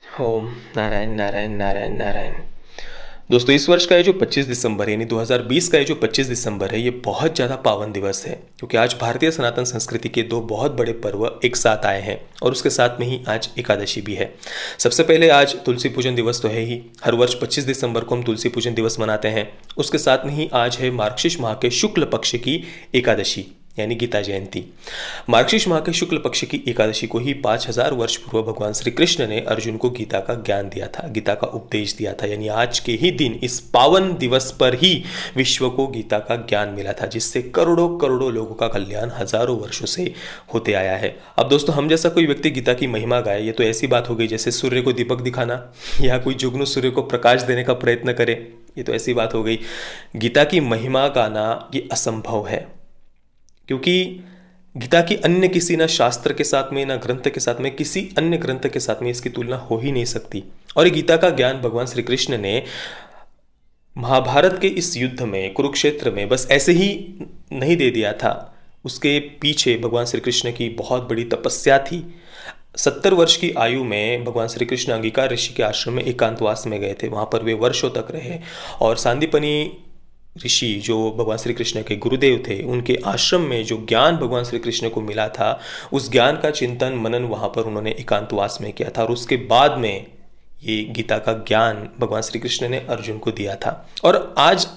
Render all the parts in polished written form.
ओम नारायण नारायण नारायण नारायण। दोस्तों, इस वर्ष का ये जो 25 दिसंबर यानी 2020 का ये जो 25 दिसंबर है, ये बहुत ज़्यादा पावन दिवस है क्योंकि आज भारतीय सनातन संस्कृति के दो बहुत बड़े पर्व एक साथ आए हैं और उसके साथ में ही आज एकादशी भी है। सबसे पहले आज तुलसी पूजन दिवस तो है ही। हर वर्ष 25 दिसंबर को हम तुलसी पूजन दिवस मनाते हैं। उसके साथ में ही आज है मार्गशीर्ष माह के शुक्ल पक्ष की एकादशी यानी गीता जयंती। मार्गशीर्ष माह के शुक्ल पक्ष की एकादशी को ही 5000 वर्ष पूर्व भगवान श्री कृष्ण ने अर्जुन को गीता का ज्ञान दिया था, गीता का उपदेश दिया था। यानी आज के ही दिन इस पावन दिवस पर ही विश्व को गीता का ज्ञान मिला था, जिससे करोड़ों करोड़ों लोगों का कल्याण हजारों वर्षों से होते आया है। अब दोस्तों, हम जैसा कोई व्यक्ति गीता की महिमा गाए, ये तो ऐसी बात हो गई जैसे सूर्य को दीपक दिखाना या कोई जुगनू सूर्य को प्रकाश देने का प्रयत्न करे। ये तो ऐसी बात हो गई। गीता की महिमा गाना ये असंभव है क्योंकि गीता की अन्य किसी ना शास्त्र के साथ में, ना ग्रंथ के साथ में, किसी अन्य ग्रंथ के साथ में इसकी तुलना हो ही नहीं सकती। और ये गीता का ज्ञान भगवान श्री कृष्ण ने महाभारत के इस युद्ध में, कुरुक्षेत्र में बस ऐसे ही नहीं दे दिया था। उसके पीछे भगवान श्री कृष्ण की बहुत बड़ी तपस्या थी। 70 वर्ष की आयु में भगवान श्री कृष्ण अंगिका ऋषि के आश्रम में एकांतवास में गए थे। वहाँ पर वे वर्षों तक रहे और सांदीपनी ऋषि जो भगवान श्री कृष्ण के गुरुदेव थे, उनके आश्रम में जो ज्ञान भगवान श्री कृष्ण को मिला था, उस ज्ञान का चिंतन मनन वहाँ पर उन्होंने एकांतवास में किया था। और उसके बाद में ये गीता का ज्ञान भगवान श्री कृष्ण ने अर्जुन को दिया था। और आज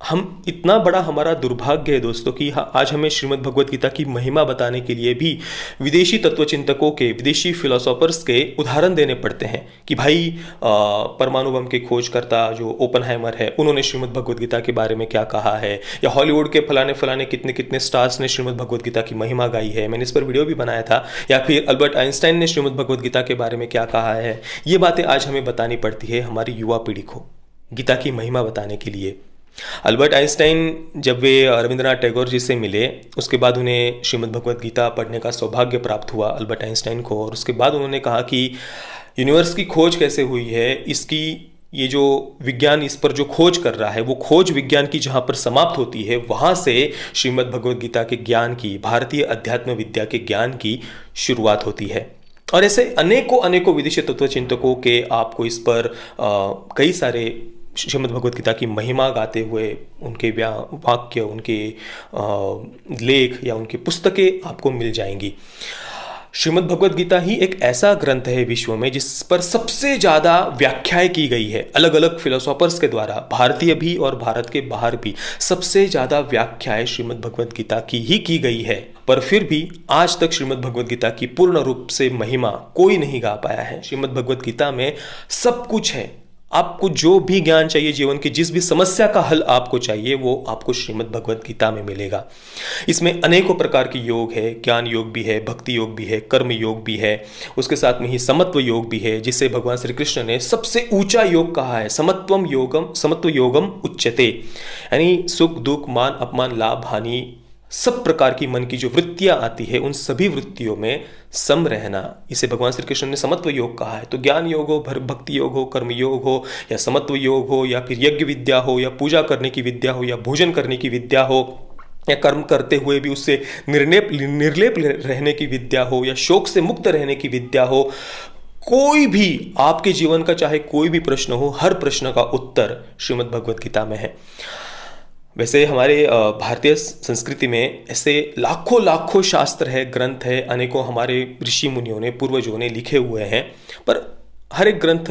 हम इतना बड़ा हमारा दुर्भाग्य है दोस्तों कि आज हमें श्रीमद् भगवत गीता की महिमा बताने के लिए भी विदेशी तत्वचिंतकों के, विदेशी फिलोसोफर्स के उदाहरण देने पड़ते हैं कि भाई परमाणु बम के खोजकर्ता जो ओपनहाइमर है, उन्होंने श्रीमद् भगवत गीता के बारे में क्या कहा है, या हॉलीवुड के फलाने फलाने कितने कितने स्टार्स ने श्रीमद् भगवत गीता की महिमा गाई है, मैंने इस पर वीडियो भी बनाया था, या फिर अल्बर्ट आइंस्टाइन ने श्रीमद् भगवत गीता के बारे में क्या कहा है। ये बातें आज हमें बतानी पड़ती है हमारी युवा पीढ़ी को गीता की महिमा बताने के लिए। अल्बर्ट आइंस्टाइन जब वे रविंद्रनाथ टैगोर जी से मिले, उसके बाद उन्हें श्रीमद् भगवत गीता पढ़ने का सौभाग्य प्राप्त हुआ अल्बर्ट आइंस्टाइन को। और उसके बाद उन्होंने कहा कि यूनिवर्स की खोज कैसे हुई है, इसकी ये जो विज्ञान इस पर जो खोज कर रहा है, वो खोज विज्ञान की जहाँ पर समाप्त होती है, वहाँ से श्रीमद् भगवत गीता के ज्ञान की, भारतीय अध्यात्म विद्या के ज्ञान की शुरुआत होती है। और ऐसे अनेकों अनेकों विदेशी तत्वचिंतकों के आपको इस पर कई सारे श्रीमद् भगवत गीता की महिमा गाते हुए उनके वाक्य, उनके लेख या उनकी पुस्तकें आपको मिल जाएंगी। श्रीमद् भगवत गीता ही एक ऐसा ग्रंथ है विश्व में जिस पर सबसे ज़्यादा व्याख्याएं की गई है अलग अलग फिलोसोफर्स के द्वारा, भारतीय भी और भारत के बाहर भी। सबसे ज़्यादा व्याख्याएं श्रीमद् भगवत गीता की ही की गई है, पर फिर भी आज तक श्रीमद् भगवत गीता की पूर्ण रूप से महिमा कोई नहीं गा पाया है। श्रीमद् भगवत गीता में सब कुछ है। आपको जो भी ज्ञान चाहिए, जीवन की जिस भी समस्या का हल आपको चाहिए, वो आपको श्रीमद् भगवत गीता में मिलेगा। इसमें अनेकों प्रकार के योग है, ज्ञान योग भी है, भक्ति योग भी है, कर्म योग भी है, उसके साथ में ही समत्व योग भी है, जिसे भगवान श्री कृष्ण ने सबसे ऊंचा योग कहा है। समत्व योगम उच्यते, यानी सुख दुख, मान अपमान, लाभ हानि, सब प्रकार की मन की जो वृत्तियां आती है, उन सभी वृत्तियों में सम रहना, इसे भगवान श्री कृष्ण ने समत्व योग कहा है। तो ज्ञान योग हो, भक्ति योग हो, कर्म योग हो, या समत्व योग हो, या फिर यज्ञ विद्या हो, या पूजा करने की विद्या हो, या भोजन करने की विद्या हो, या कर्म करते हुए भी उससे निर्लेप रहने की विद्या हो, या शोक से मुक्त रहने की विद्या हो, कोई भी आपके जीवन का चाहे कोई भी प्रश्न हो, हर प्रश्न का उत्तर श्रीमद् भगवत गीता में है। वैसे हमारे भारतीय संस्कृति में ऐसे लाखों लाखों शास्त्र है, ग्रंथ है, अनेकों हमारे ऋषि मुनियों ने, पूर्वजों ने लिखे हुए हैं, पर हर एक ग्रंथ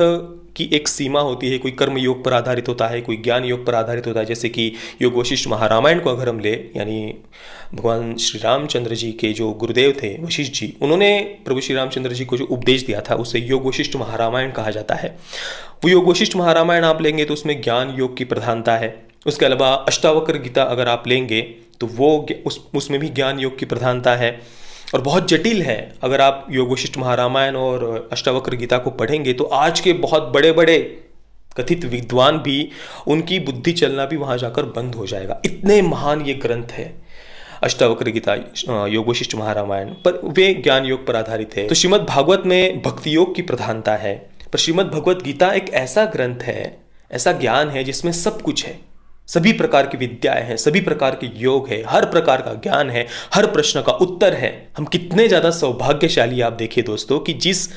की एक सीमा होती है। कोई कर्म योग पर आधारित होता है, कोई ज्ञान योग पर आधारित होता है। जैसे कि योग वशिष्ठ महारामायण को अगर हम ले, यानी भगवान श्री रामचंद्र जी के जो गुरुदेव थे वशिष्ठ जी, उन्होंने प्रभु श्री रामचंद्र जी को जो उपदेश दिया था, उसे योग वशिष्ठ महारामायण कहा जाता है। वो योग वशिष्ठ महारामायण आप लेंगे तो उसमें ज्ञान योग की प्रधानता है। उसके अलावा अष्टावक्र गीता अगर आप लेंगे तो वो उसमें भी ज्ञान योग की प्रधानता है और बहुत जटिल है। अगर आप योग वशिष्ठ महारामायण और अष्टावक्र गीता को पढ़ेंगे तो आज के बहुत बड़े बड़े कथित विद्वान भी, उनकी बुद्धि चलना भी वहाँ जाकर बंद हो जाएगा। इतने महान ये ग्रंथ है अष्टावक्र गीता, योग वशिष्ठ महारामायण, पर वे ज्ञान योग पर आधारित है। तो श्रीमद् भागवत में भक्ति योग की प्रधानता है, पर श्रीमद् भगवत गीता एक ऐसा ग्रंथ है, ऐसा ज्ञान है जिसमें सब कुछ है। सभी प्रकार की विद्याएं हैं, सभी प्रकार के योग है, हर प्रकार का ज्ञान है, हर प्रश्न का उत्तर है। हम कितने ज़्यादा सौभाग्यशाली आप देखिए दोस्तों कि जिस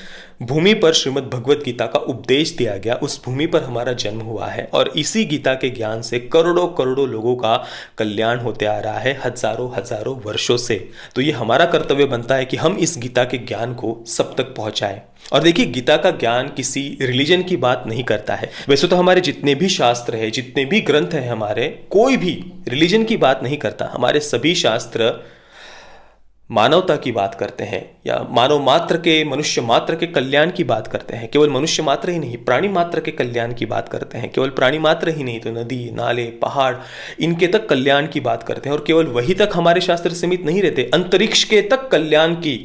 भूमि पर श्रीमद् भगवत गीता का उपदेश दिया गया, उस भूमि पर हमारा जन्म हुआ है और इसी गीता के ज्ञान से करोड़ों करोड़ों लोगों का कल्याण होते आ रहा है हजारों हजारों वर्षों से। तो ये हमारा कर्तव्य बनता है कि हम इस गीता के ज्ञान को सब तक पहुंचाएं। और देखिए, गीता का ज्ञान किसी रिलीजन की बात नहीं करता है। वैसे तो हमारे जितने भी शास्त्र है, जितने भी ग्रंथ हैं हमारे, कोई भी रिलीजन की बात नहीं करता। हमारे सभी शास्त्र मानवता की बात करते हैं या मानव मात्र के, मनुष्य मात्र के कल्याण की बात करते हैं। केवल मनुष्य मात्र ही नहीं, प्राणी मात्र के कल्याण की बात करते हैं। केवल प्राणी मात्र ही नहीं तो नदी, नाले, पहाड़, इनके तक कल्याण की बात करते हैं। और केवल वही तक हमारे शास्त्र सीमित नहीं रहते, अंतरिक्ष के तक कल्याण की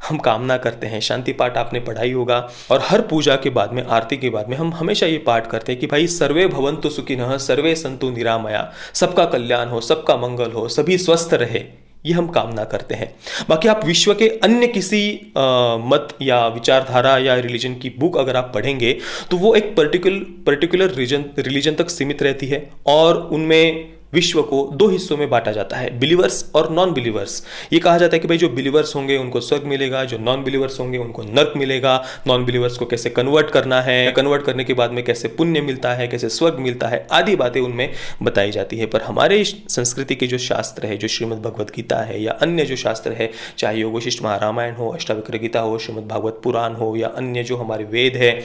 हम कामना करते हैं। शांति पाठ आपने पढ़ा ही होगा, और हर पूजा के बाद में, आरती के बाद में हम हमेशा ये पाठ करते हैं कि भाई सर्वे भवन्तु सुखिनः सर्वे सन्तु निरामया, सबका कल्याण हो, सबका मंगल हो, सभी स्वस्थ रहे, ये हम कामना करते हैं। बाकी आप विश्व के अन्य किसी मत या विचारधारा या रिलीजन की बुक अगर आप पढ़ेंगे तो वो एक पर्टिकुलर रिलीजन तक सीमित रहती है, और उनमें विश्व को दो हिस्सों में बांटा जाता है, बिलीवर्स और नॉन बिलीवर्स। ये कहा जाता है कि भाई जो बिलीवर्स होंगे उनको स्वर्ग मिलेगा, जो नॉन बिलीवर्स होंगे उनको नर्क मिलेगा। नॉन बिलीवर्स को कैसे कन्वर्ट करना है, कन्वर्ट करने के बाद में कैसे पुण्य मिलता है, कैसे स्वर्ग मिलता है, आदि बातें उनमें बताई जाती है। पर हमारे संस्कृति के जो शास्त्र है, जो श्रीमद् भगवत गीता है या अन्य जो शास्त्र है, चाहे योग वशिष्ठ महारामायण हो, अष्टावक्र गीता हो, श्रीमद् भागवत पुराण हो या अन्य जो हमारे वेद है,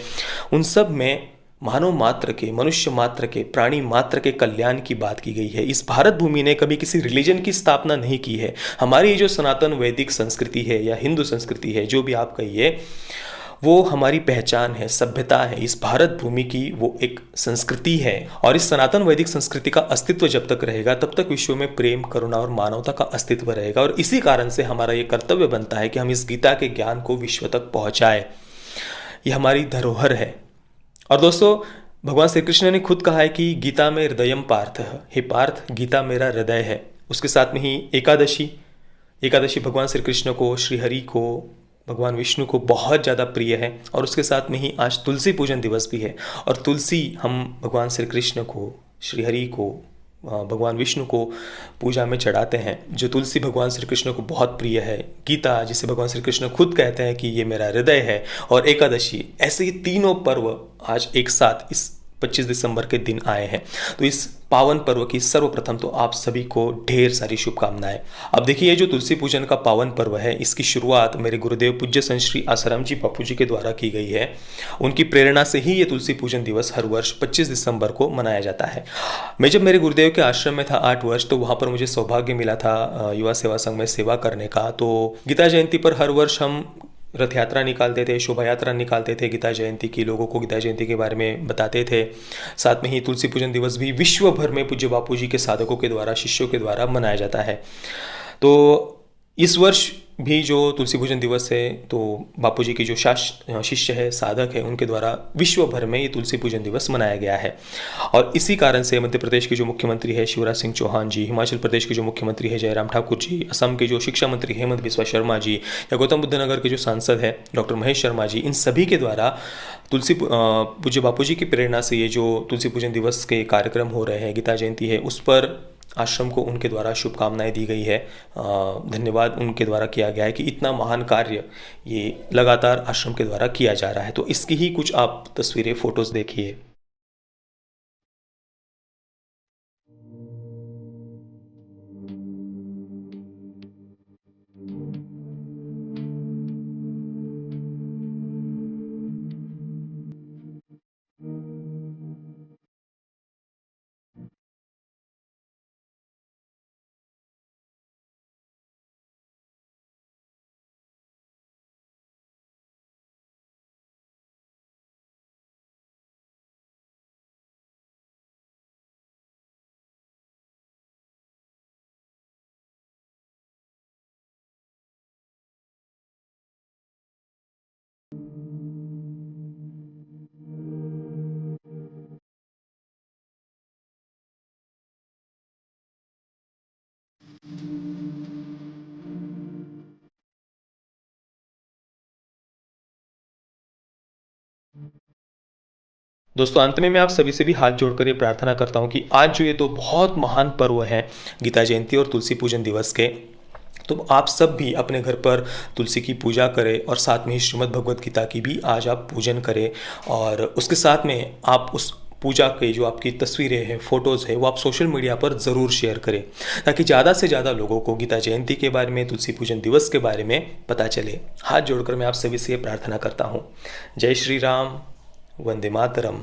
उन सब में मानव मात्र के, मनुष्य मात्र के, प्राणी मात्र के कल्याण की बात की गई है। इस भारत भूमि ने कभी किसी रिलीजन की स्थापना नहीं की है। हमारी जो सनातन वैदिक संस्कृति है या हिंदू संस्कृति है, जो भी आप कहिए, वो हमारी पहचान है, सभ्यता है। इस भारत भूमि की वो एक संस्कृति है, और इस सनातन वैदिक संस्कृति का अस्तित्व जब तक रहेगा तब तक विश्व में प्रेम, करुणा और मानवता का अस्तित्व रहेगा। और इसी कारण से हमारा ये कर्तव्य बनता है कि हम इस गीता के ज्ञान को विश्व तक पहुँचाएं। ये हमारी धरोहर है। और दोस्तों, भगवान श्री कृष्ण ने खुद कहा है कि गीता में हृदयम पार्थ, हे पार्थ, गीता मेरा हृदय है। उसके साथ में ही एकादशी भगवान श्री कृष्ण को, श्री हरि को, भगवान विष्णु को बहुत ज़्यादा प्रिय है। और उसके साथ में ही आज तुलसी पूजन दिवस भी है, और तुलसी हम भगवान श्री कृष्ण को, श्री हरि को, भगवान विष्णु को पूजा में चढ़ाते हैं। जो तुलसी भगवान श्री कृष्ण को बहुत प्रिय है, गीता जिसे भगवान श्री कृष्ण खुद कहते हैं कि ये मेरा हृदय है, और एकादशी, ऐसे ही तीनों पर्व आज एक साथ इस 25 दिसंबर के दिन आए हैं। तो इस पावन पर्व की सर्वप्रथम तो आप सभी को ढेर सारी शुभकामनाएं। अब देखिए, ये जो तुलसी पूजन का पावन पर्व है, इसकी शुरुआत मेरे गुरुदेव पूज्य संत श्री आसाराम जी बापू जी के द्वारा की गई है। उनकी प्रेरणा से ही ये तुलसी पूजन दिवस हर वर्ष 25 दिसंबर को मनाया जाता है। मैं जब मेरे गुरुदेव के आश्रम में था 8 वर्ष, तो वहाँ पर मुझे सौभाग्य मिला था युवा सेवा संघ में सेवा करने का। तो गीता जयंती पर हर वर्ष हम रथ यात्रा निकालते थे, शोभा यात्रा निकालते थे गीता जयंती की, लोगों को गीता जयंती के बारे में बताते थे। साथ में ही तुलसी पूजन दिवस भी विश्व भर में पूज्य बापू जी के साधकों के द्वारा, शिष्यों के द्वारा मनाया जाता है। तो इस वर्ष भी जो तुलसी पूजन दिवस है, तो बापू जी की जो शिष्य है, साधक है, उनके द्वारा विश्व भर में ये तुलसी पूजन दिवस मनाया गया है। और इसी कारण से मध्य प्रदेश के जो मुख्यमंत्री है शिवराज सिंह चौहान जी, हिमाचल प्रदेश के जो मुख्यमंत्री है जयराम ठाकुर जी, असम के जो शिक्षा मंत्री हेमंत बिस्वा शर्मा जी, या गौतम बुद्ध नगर के जो सांसद है डॉक्टर महेश शर्मा जी, इन सभी के द्वारा पूज्य बापू जी की प्रेरणा से ये जो तुलसी पूजन दिवस के कार्यक्रम हो रहे हैं, गीता जयंती है, उस पर आश्रम को उनके द्वारा शुभकामनाएं दी गई है। धन्यवाद उनके द्वारा किया गया है कि इतना महान कार्य ये लगातार आश्रम के द्वारा किया जा रहा है। तो इसकी ही कुछ आप तस्वीरें, फोटोज देखिए। दोस्तों, अंत में मैं आप सभी से भी हाथ जोड़कर ये प्रार्थना करता हूँ कि आज जो ये तो बहुत महान पर्व है गीता जयंती और तुलसी पूजन दिवस के, तो आप सब भी अपने घर पर तुलसी की पूजा करें और साथ में ही श्रीमद् भगवत गीता की भी आज आप पूजन करें। और उसके साथ में आप उस पूजा के जो आपकी तस्वीरें हैं, फ़ोटोज़ हैं, वो आप सोशल मीडिया पर ज़रूर शेयर करें, ताकि ज़्यादा से ज़्यादा लोगों को गीता जयंती के बारे में, तुलसी पूजन दिवस के बारे में पता चले। हाथ जोड़कर मैं आप सभी से ये प्रार्थना करता हूँ। जय श्री राम, वंदे मातरम।